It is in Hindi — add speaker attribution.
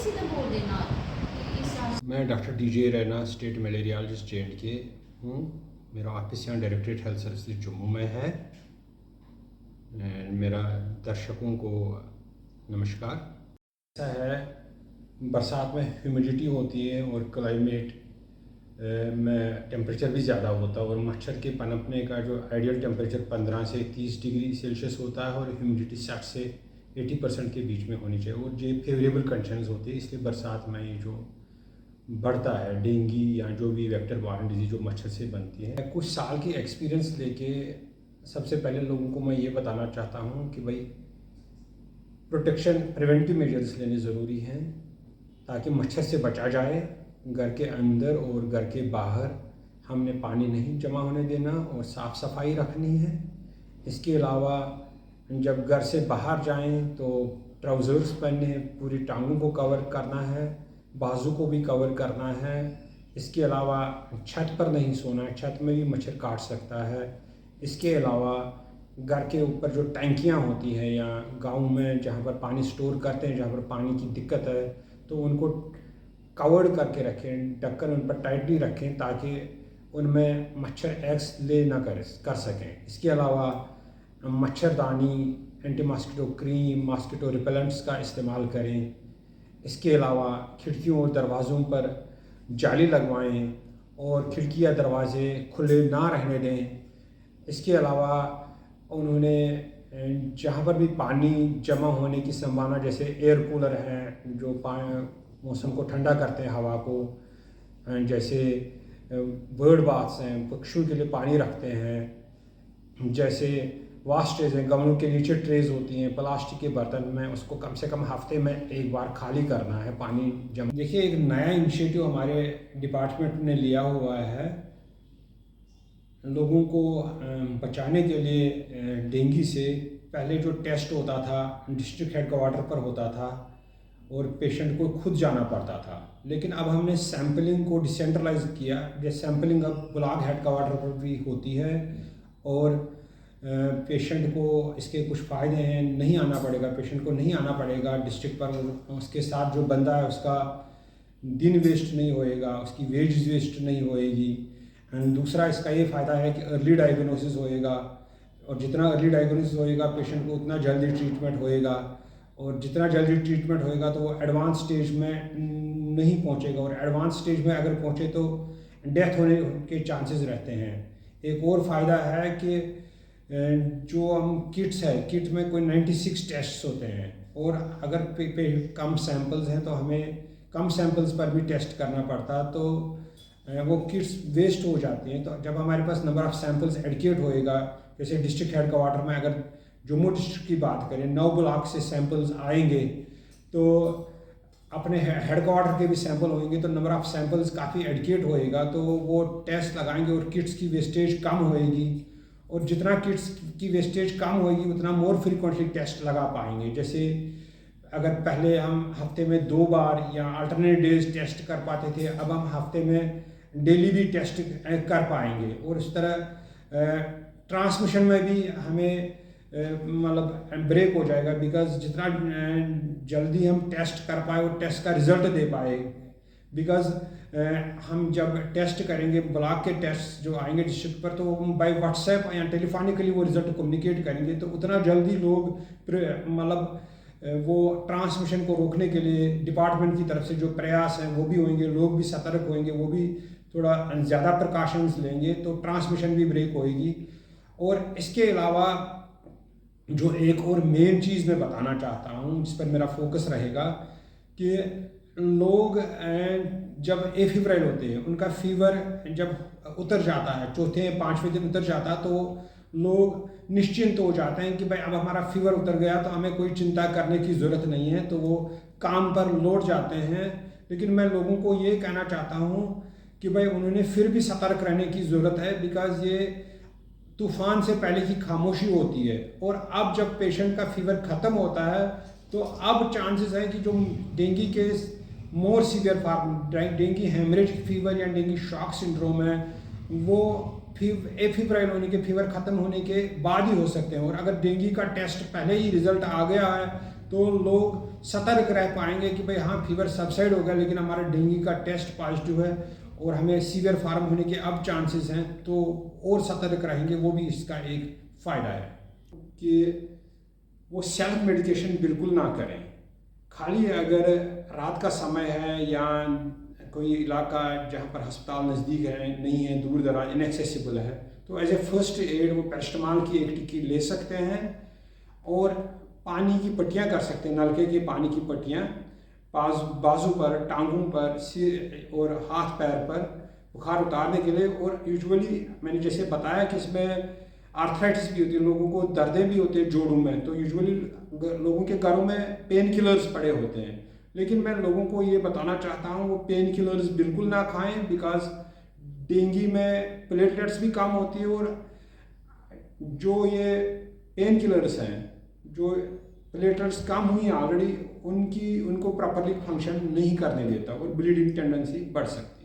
Speaker 1: सीधे बोल देना इस यहाँ से।
Speaker 2: मैं doctor DJ Raina, state malariologist JNK हूँ। मेरा ऑफिस यहाँ डायरेक्टरेट हेल्थ सर्विसेज जम्मू में है। मेरा दर्शकों को नमस्कार। ऐसा है, बरसात में ह्यूमिडिटी होती है और क्लाइमेट में टेम्परेचर भी ज़्यादा होता है और मच्छर के पनपने का जो आइडियल टेम्परेचर 15 से 30 डिग्री सेल्सियस होता है और ह्यूमिडिटी 60 से 80% के बीच में होनी चाहिए और ये फेवरेबल कंडीशंस होती है। इसलिए बरसात में ये जो बढ़ता है डेंगू या जो भी वेक्टर बॉर्न डिजीज जो मच्छर से बनती है। कुछ साल की एक्सपीरियंस लेके सबसे पहले लोगों को मैं ये बताना चाहता हूँ कि भाई प्रोटेक्शन प्रिवेंटिव मेजर्स लेने ज़रूरी हैं ताकि मच्छर से बचा जाए। घर के अंदर और घर के बाहर हमने पानी नहीं जमा होने देना और साफ़ सफाई रखनी है। इसके अलावा जब घर से बाहर जाएं तो ट्राउज़र्स पहनने हैं, पूरी टांगों को कवर करना है, बाजू को भी कवर करना है। इसके अलावा छत पर नहीं सोना है, छत में भी मच्छर काट सकता है। इसके अलावा घर के ऊपर जो टैंकियाँ होती हैं या गांव में जहाँ पर पानी स्टोर करते हैं, जहाँ पर पानी की दिक्कत है, तो उनको कवर्ड करके रखें, ढक्कन उन पर टाइटली रखें ताकि उनमें मच्छर एग्स ले ना कर सकें। इसके अलावा मच्छरदानी, anti mosquito cream, mosquito repellents का इस्तेमाल करें। इसके अलावा खिड़कियों और दरवाज़ों पर जाली लगवाएं और खिड़कियाँ दरवाजे खुले ना रहने दें। इसके अलावा उन्होंने जहाँ पर भी पानी जमा होने की संभावना, जैसे एयर कूलर हैं जो मौसम को ठंडा करते हैं, हवा को, जैसे बर्ड बाथ्स हैं, पक्षियों के लिए पानी रखते हैं, जैसे वाश ट्रेज हैं, गमलों के नीचे ट्रेज होती हैं प्लास्टिक के बर्तन में, उसको कम से कम हफ्ते में एक बार खाली करना है पानी जम। देखिए, एक नया इनिशिएटिव हमारे डिपार्टमेंट ने लिया हुआ है लोगों को बचाने के लिए। डेंगू से पहले जो टेस्ट होता था डिस्ट्रिक्ट हेडक्वार्टर पर होता था और पेशेंट को खुद जाना पड़ता था, लेकिन अब हमने सैम्पलिंग को डिसेंट्रलाइज किया। ये सैम्पलिंग अब ब्लॉक हेडक्वार्टर पर भी होती है और पेशेंट को इसके कुछ फ़ायदे हैं। नहीं आना पड़ेगा, पेशेंट को नहीं आना पड़ेगा डिस्ट्रिक्ट पर। उसके साथ जो बंदा है उसका दिन वेस्ट नहीं होएगा, उसकी वेज वेस्ट नहीं होएगी। एंड दूसरा इसका ये फ़ायदा है कि अर्ली डायग्नोसिस होएगा और जितना अर्ली डायग्नोसिस होएगा पेशेंट को उतना जल्दी ट्रीटमेंट होएगा और जितना जल्दी ट्रीटमेंट होएगा तो वो एडवांस स्टेज में नहीं पहुंचेगा और एडवांस स्टेज में अगर पहुंचे तो डेथ होने के चांसेस रहते हैं। एक और फ़ायदा है कि जो हम किट्स है, किट में कोई 96 टेस्ट्स होते हैं और अगर कम सैंपल्स हैं तो हमें कम सैंपल्स पर भी टेस्ट करना पड़ता, तो वो किट्स वेस्ट हो जाती हैं। तो जब हमारे पास नंबर ऑफ़ सैंपल्स एडिकेट होएगा, जैसे डिस्ट्रिक्ट हेडक्वार्टर में अगर जम्मू डिस्ट्रिक्ट की बात करें, 9 ब्लॉक से सैंपल्स आएंगे तो अपने हेडक्वार्टर के भी सैंपल होंगे तो नंबर ऑफ़ सैंपल्स काफ़ी एडिकेट होएगा, तो वो टेस्ट लगाएंगे और किट्स की वेस्टेज कम होएगी और जितना किट्स की वेस्टेज कम होएगी उतना मोर फ्रीक्वेंटली टेस्ट लगा पाएंगे। जैसे अगर पहले हम हफ्ते में 2 बार या अल्टरनेट डेज टेस्ट कर पाते थे, अब हम हफ्ते में डेली भी टेस्ट कर पाएंगे और इस तरह ट्रांसमिशन में भी हमें मतलब ब्रेक हो जाएगा, बिकॉज जितना जल्दी हम टेस्ट कर पाए और टेस्ट का रिजल्ट दे पाए। बिकॉज हम जब टेस्ट करेंगे, ब्लॉक के टेस्ट जो आएंगे डिस्ट्रिक्ट पर, तो हम बाय व्हाट्सएप या टेलीफोनिकली वो रिजल्ट कम्युनिकेट करेंगे, तो उतना जल्दी लोग मतलब वो ट्रांसमिशन को रोकने के लिए डिपार्टमेंट की तरफ से जो प्रयास हैं वो भी होंगे, लोग भी सतर्क होंगे, वो भी थोड़ा ज़्यादा प्रिकॉशंस लेंगे तो ट्रांसमिशन भी ब्रेक होएगी। और इसके अलावा जो एक और मेन चीज़ मैं बताना चाहता हूँ जिस पर मेरा फोकस रहेगा कि लोग जब एफिब्राइल होते हैं, उनका फीवर जब उतर जाता है, चौथे 5वें दिन उतर जाता है, तो लोग निश्चिंत हो जाते हैं कि भाई अब हमारा फीवर उतर गया तो हमें कोई चिंता करने की ज़रूरत नहीं है, तो वो काम पर लौट जाते हैं। लेकिन मैं लोगों को ये कहना चाहता हूँ कि भाई उन्होंने फिर भी सतर्क रहने की ज़रूरत है, बिकॉज ये तूफान से पहले की खामोशी होती है। और अब जब पेशेंट का फीवर ख़त्म होता है तो अब चांसेस है कि जो डेंगू के more severe form, dengue haemorrhage fever या डेंगू शॉक सिंड्रोम है, वो एफिब्राइल फीवर ख़त्म होने के बाद ही हो सकते हैं। और अगर डेंगू का टेस्ट पहले ही रिजल्ट आ गया है तो लोग सतर्क रह पाएंगे कि भाई हाँ फीवर सबसाइड हो गया लेकिन हमारा डेंगू का टेस्ट पॉजिटिव है और हमें सीवियर फॉर्म होने के अब चांसेस हैं, तो और सतर्क रहेंगे। वो भी इसका एक फ़ायदा है कि वो सेल्फ मेडिकेशन बिल्कुल ना करें। खाली अगर रात का समय है या कोई इलाका जहाँ पर अस्पताल नज़दीक है नहीं है, दूर दराज इनएक्सेसिबल है, तो एज ए फर्स्ट एड वो पैरास्टामॉल की एक टिक्की ले सकते हैं और पानी की पट्टियाँ कर सकते हैं, नलके की पानी की पट्टियाँ बाजू पर, टांगों पर, सिर और हाथ पैर पर बुखार उतारने के लिए। और यूजुअली मैंने जैसे बताया कि इसमें आर्थराइटिस भी होती है, लोगों को दर्दें भी होती है जोड़ों में, तो यूजुअली लोगों के घरों में पेन किलर्स पड़े होते हैं। लेकिन मैं लोगों को ये बताना चाहता हूँ वो पेन किलर्स बिल्कुल ना खाएं, बिकॉज डेंगू में प्लेटलेट्स भी कम होती है और जो ये पेन किलर्स हैं, जो प्लेटलेट्स कम हुई ऑलरेडी, उनको प्रॉपरली फंक्शन नहीं करने देता और ब्लीडिंग टेंडेंसी बढ़ सकती है।